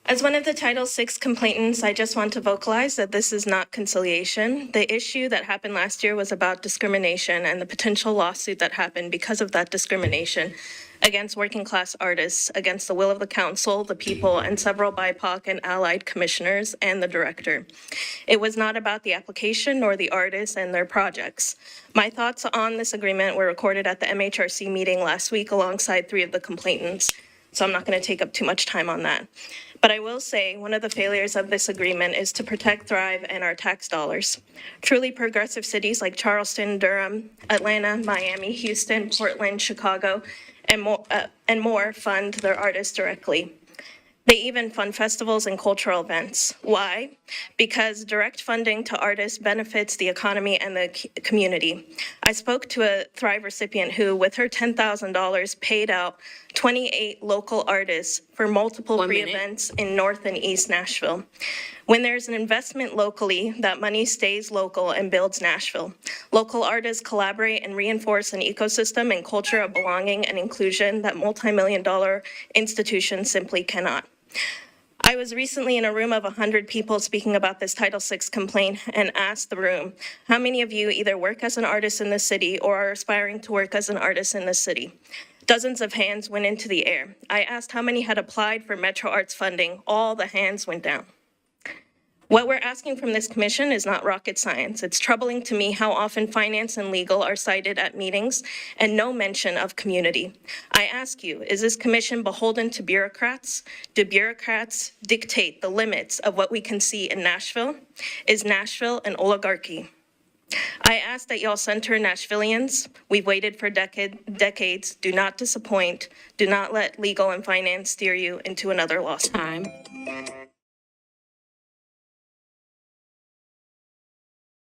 As one of the Title VI complainants, I just want to vocalize that this is not conciliation. The issue that happened last year was about discrimination and the potential lawsuit that happened because of that discrimination against working class artists, against the will of the council, the people, and several BIPOC and allied commissioners and the director. It was not about the application nor the artists and their projects. My thoughts on this agreement were recorded at the MHRC meeting last week alongside 3 of the complainants, so I'm not going to take up too much time on that. But I will say one of the failures of this agreement is to protect Thrive and our tax dollars. Truly progressive cities like Charleston, Durham, Atlanta, Miami, Houston, Portland, Chicago, and more fund their artists directly. They even fund festivals and cultural events. Why? Because direct funding to artists benefits the economy and the community. I spoke to a Thrive recipient who, with her $10,000, paid out 28 local artists for multiple free events in North and East Nashville. When there's an investment locally, that money stays local and builds Nashville. Local artists collaborate and reinforce an ecosystem and culture of belonging and inclusion that multi-million-dollar institutions simply cannot. I was recently in a room of 100 people speaking about this Title VI complaint and asked the room, how many of you either work as an artist in this city or are aspiring to work as an artist in this city? Dozens of hands went into the air. I asked how many had applied for Metro Arts funding. All the hands went down. What we're asking from this commission is not rocket science. It's troubling to me how often finance and legal are cited at meetings and no mention of community. I ask you, is this commission beholden to bureaucrats? Do bureaucrats dictate the limits of what we can see in Nashville? Is Nashville an oligarchy? I ask that y'all center Nashvillians. We've waited for decades. Do not disappoint. Do not let legal and finance steer you into another lost time.